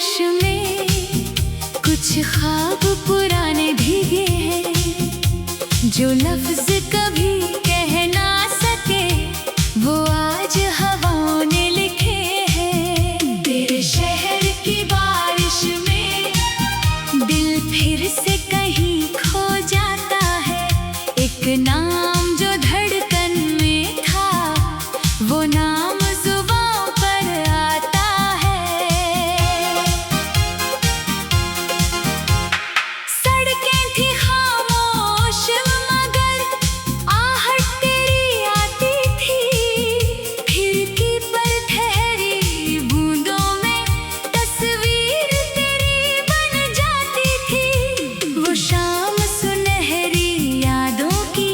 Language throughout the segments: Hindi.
बारिश में कुछ ख्वाब पुराने भीगे हैं, जो लफ्ज कभी कह ना सके वो आज हवाओं ने लिखे हैं। तेरे शहर की बारिश में दिल फिर से कहीं खो जाता है। एक नाम जो धड़कन में था, वो नाम जुबां पर आता है। सड़कें थी खामोश मगर आहट तेरी आती थी। खिड़की पर ठहरी बूंदों में तस्वीर तेरी बन जाती थी। वो शाम सुनहरी यादों की,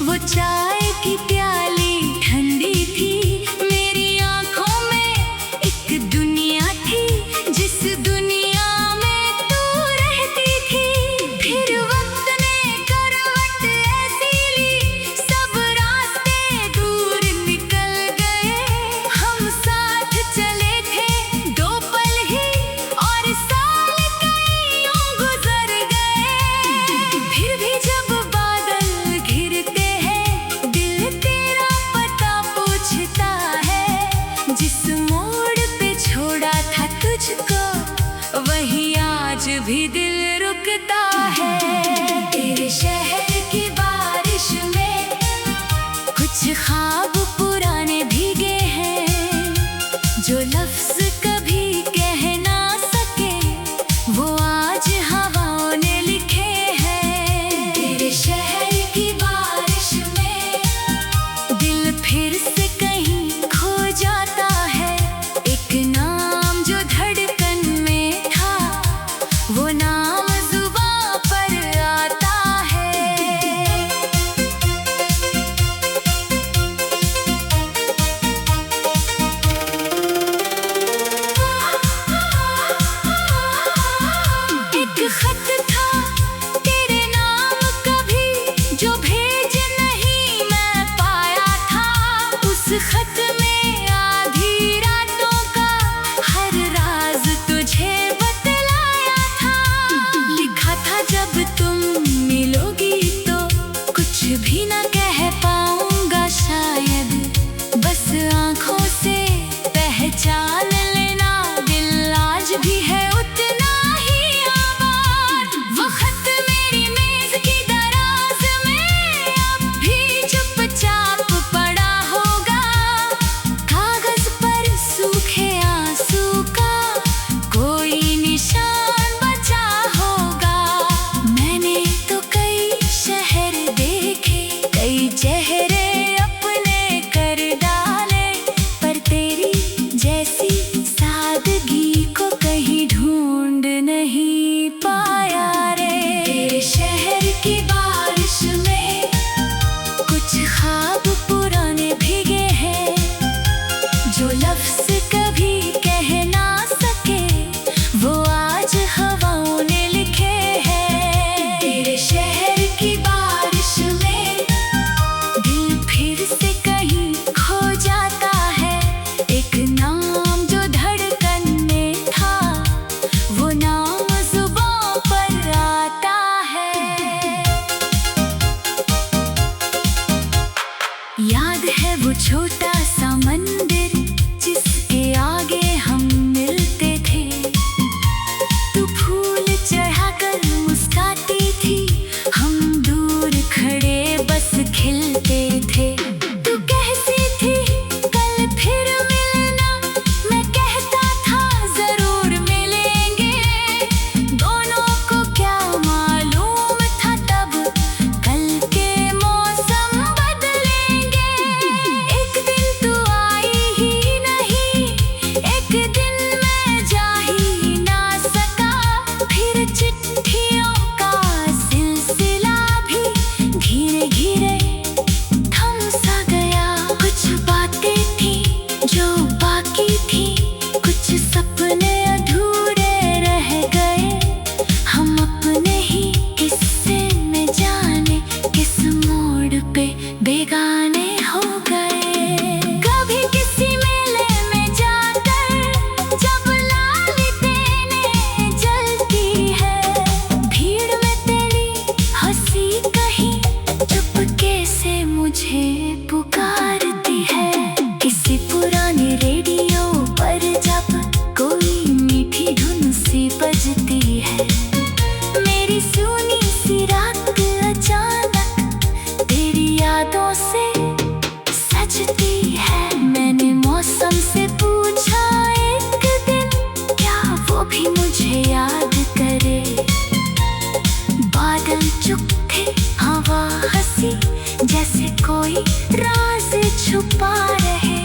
वो चाय की प्याली ठंडी थी। मेरी आंखों में एक दुनिया थी, जिस दुनिया में तू रहती थी। फिर वक्त ने करवट ऐसी ली, सब रास्ते दूर निकल गए। हम साथ चले थे दो पल ही, और साल कईयों गुजर गए। फिर भी जब बादल घिरते हैं, दिल तेरा पता पूछता है। जिस मोड़ पे छोड़ा था तुझको, वहीं आज भी दिल रुकता है। तेरे शहर की बारिश में कुछ ख्वाब पुराने भीगे हैं, जो लफ्ज कभी कह ना सके वो आज हवाओं ने लिखे हैं। तेरे शहर की बारिश में दिल फिर से कहीं खो जाता है। एक नाम जो धड़कन में था, वो नाम जुबां पर आता है। एक खत था तेरे नाम कभी, जो भेज नहीं मैं पाया था। उस खत में आधी रातों का हर राज तुझे बतलाया था। लिखा था जब तुम मिलोगी तो कुछ भी ना कह पाऊंगा शायद, बस आंखों से पहचान लेना दिल आज भी है उतना ही आबाद। वो खत मेरी मेज की दराज में अब भी चुपचाप पड़ा होगा। कागज पर सूखे आंसू का कोई निशान बचा होगा। मैंने तो कई शहर देखे, कई चेहरे अपने कर डाले, पर तेरी जैसी सादगी को कहीं ढूंढ नहीं पाया रे। तेरे शहर की बारिश में कुछ ख्वाब पुराने भीगे हैं, जो लफ्ज कभी कह ना सके वो आज हवाओं ने लिखे हैं। तेरे शहर की बारिश में दिल फिर से कहीं खो जाता है। एक नाम जो धड़कन में था, वो नाम जुबां पर आता है। याद है वो छोटा सा मंदिर, जिसके आगे हम मिलते थे। तू फूल चढ़ाकर मुस्काती थी, हम दूर खड़े बस खिलते थे। तू कहती थी कल फिर मिलना, मैं कहता था जरूर मिलेंगे। दोनों को क्या मालूम था तब, कल के मौसम बदलेंगे। एक दिन तू आई से पूछा एक दिन, क्या वो भी मुझे याद करे। बादल चुप थे, हवा हंसी, जैसे कोई राज छुपा रहे।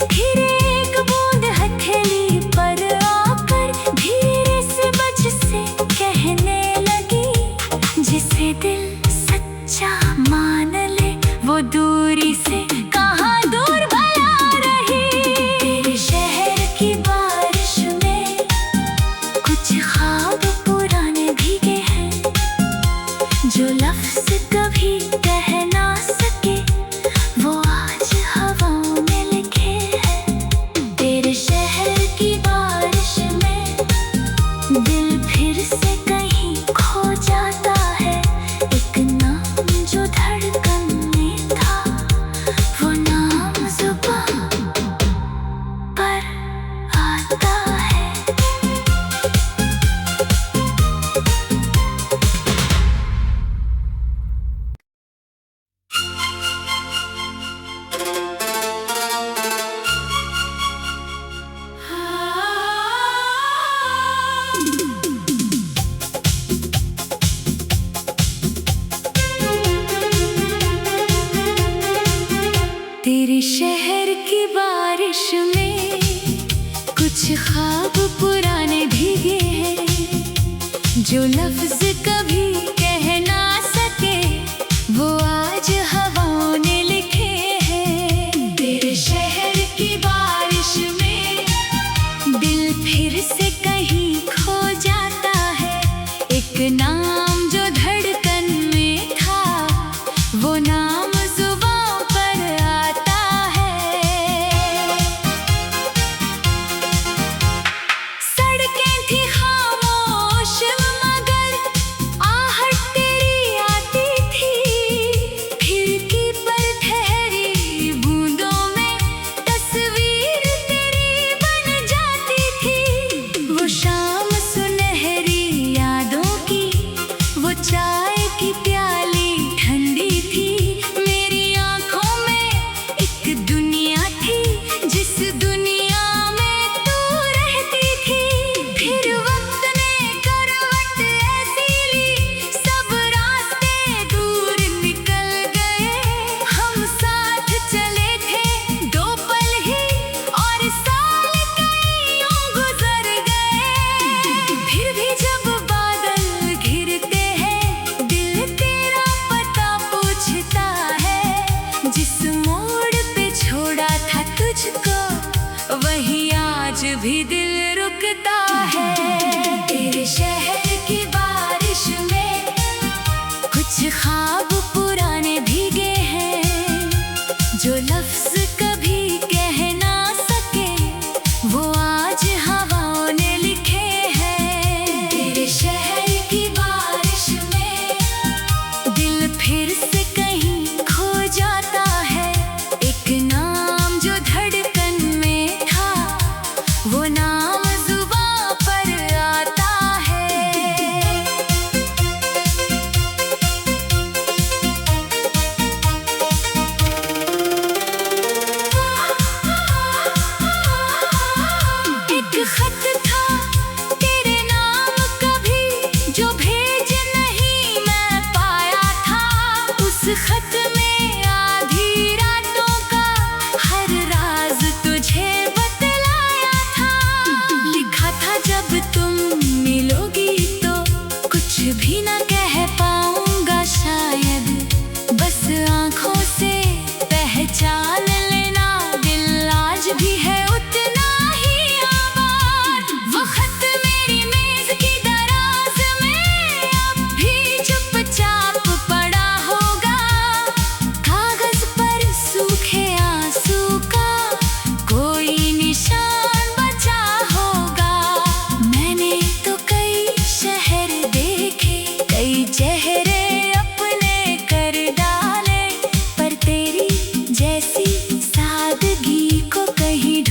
फिर एक बूंद हथेली पर आकर धीरे से मुझसे कहने लगी, जिसे दिल सच्चा मान ले वो दूरी से कहाँ दूर भला रही। तेरे शहर की बारिश में कुछ ख्वाब पुराने भीगे हैं, जो लफ्ज कभी कह ना सके वो आज हवाओं में लिखे हैं। तेरे शहर की बारिश में दिल फिर से कहीं खो जाता है। एक नाम जो धड़कन में था, वो नाम जुबां पर आता है। तेरे शहर की बारिश में कुछ ख्वाब पुराने भीगे हैं, जो लफ्ज कभी कह ना सके वो आज हवाओं ने लिखे हैं। तेरे शहर की बारिश में दिल फिर से कहीं खो जाता है। एक नाम जो धड़कन में था, वो नाम जुबां पर आता है। सड़कें थी खामोश मगर आहट तेरी आती थी। खिड़की पर ठहरी बूंदों में तस्वीर तेरी बन जाती थी। वो शाम सुनहरी यादों की, वो चाय की प्याली ठंडी थी। मेरी आंखों में एक दुनिया थी, जिस दुनिया में तू रहती थी। फिर वक्त ने करवट ऐसी ली, सब रास्ते दूर निकल गए। हम साथ चले थे दो पल ही, और साल कईयों गुजर गए। फिर भी जब बादल घिरते हैं, दिल तेरा पता पूछता है। जिस मोड़ पे छोड़ा था तुझको, वहीं आज भी दिल रुकता है। तेरे शहर की बारिश में कुछ ख्वाब पुराने भीगे हैं, जो लफ्ज कभी कह ना सके वो आज हवाओं ने लिखे हैं। तेरे शहर की बारिश में दिल फिर से कहीं खो जाता है। एक नाम जो धड़कन में था, वो नाम जुबां पर आता है। एक खत था तेरे नाम कभी, जो भेज नहीं मैं पाया था। उस खत में आधी रातों का हर राज तुझे बतलाया था। लिखा था जब तुम मिलोगी तो कुछ भी ना कह पाऊंगा शायद, बस आंखों से पहचान लेना दिल आज भी है उतना ही आबाद। वो खत मेरी मेज की दराज में अब भी चुपचाप पड़ा होगा। कागज पर सूखे आंसू का कोई निशान बचा होगा। मैंने तो कई शहर देखे, कई चेहरे अपने कर डाले, पर तेरी जैसी सादगी को कहीं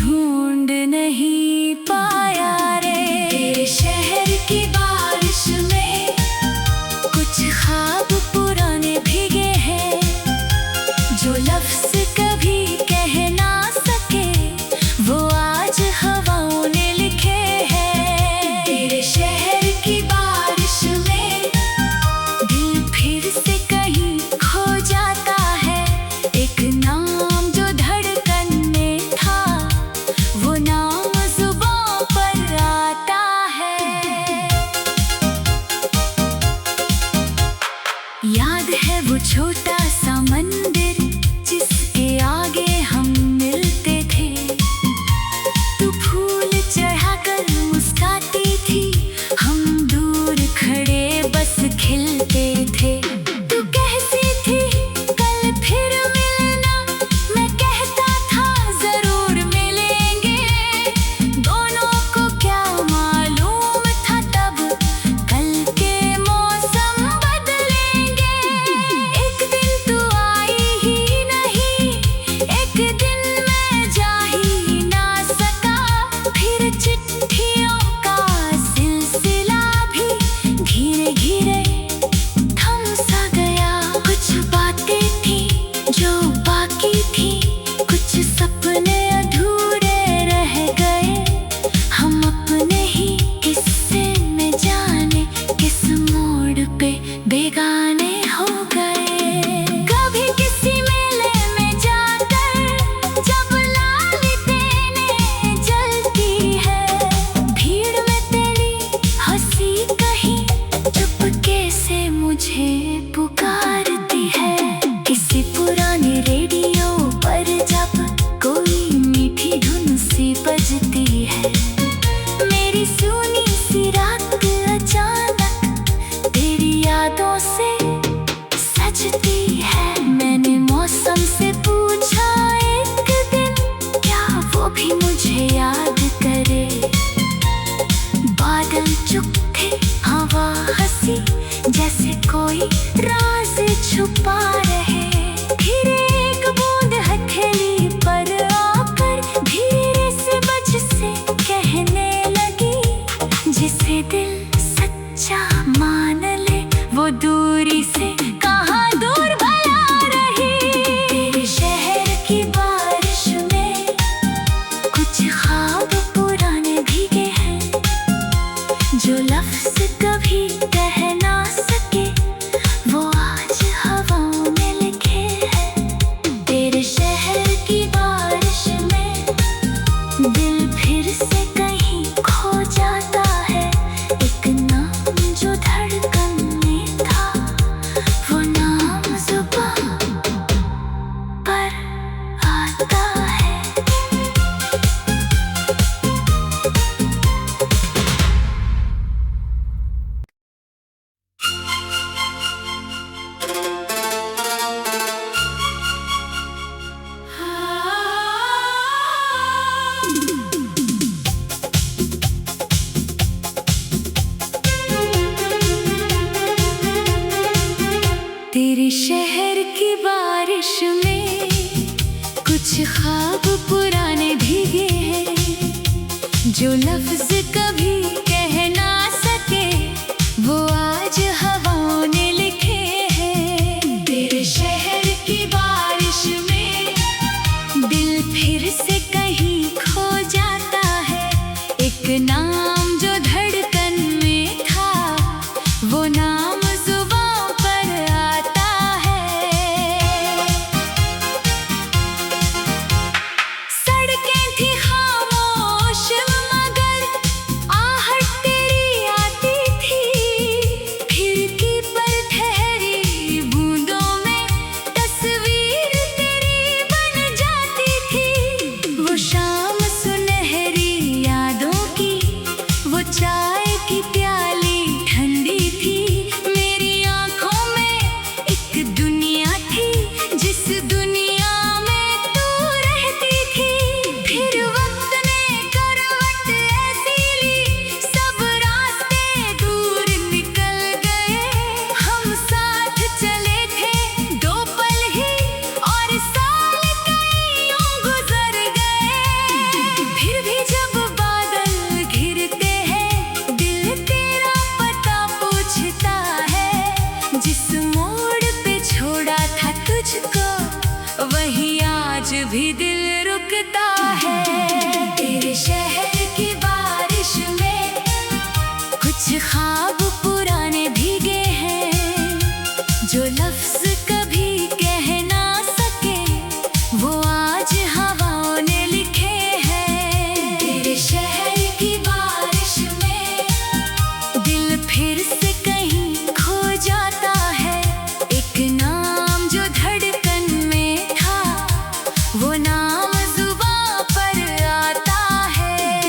ख्वाब पुराने भीगे हैं जो लफ्ज कभी कह ना सके, वो आज हवाओं ने लिखे हैं। तेरे शहर की बारिश में दिल फिर से कहीं खो जाता है। एक नाम जो धड़कन में था, वो नाम जुबां पर आता है। सड़कें थी खामोश मगर आहट तेरी आती थी। खिड़की पर ठहरी बूंदों में तस्वीर तेरी बन जाती थी। वो शाम सुनहरी यादों की, वो चाय की प्याली ठंडी थी। मेरी आंखों में एक दुनिया थी, जिस दुनिया में तू रहती थी। फिर वक्त ने करवट ऐसी ली, सब रास्ते दूर निकल गए। हम साथ चले थे दो पल ही, और साल कईयों गुजर गए। फिर भी जब बादल घिरते हैं, दिल तेरा पता पूछता है। जिस मोड़ पे छोड़ा था तुझको, वहीं आज भी दिल रुकता है। तेरे शहर की बारिश में कुछ ख्वाब पुराने भीगे हैं जो लफ्ज कभी कह ना सके, वो आज हवाओं ने लिखे हैं। तेरे शहर की बारिश में दिल फिर से कहीं खो जाता है। एक नाम जो धड़कन में था, वो नाम जुबां पर आता है।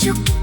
चुप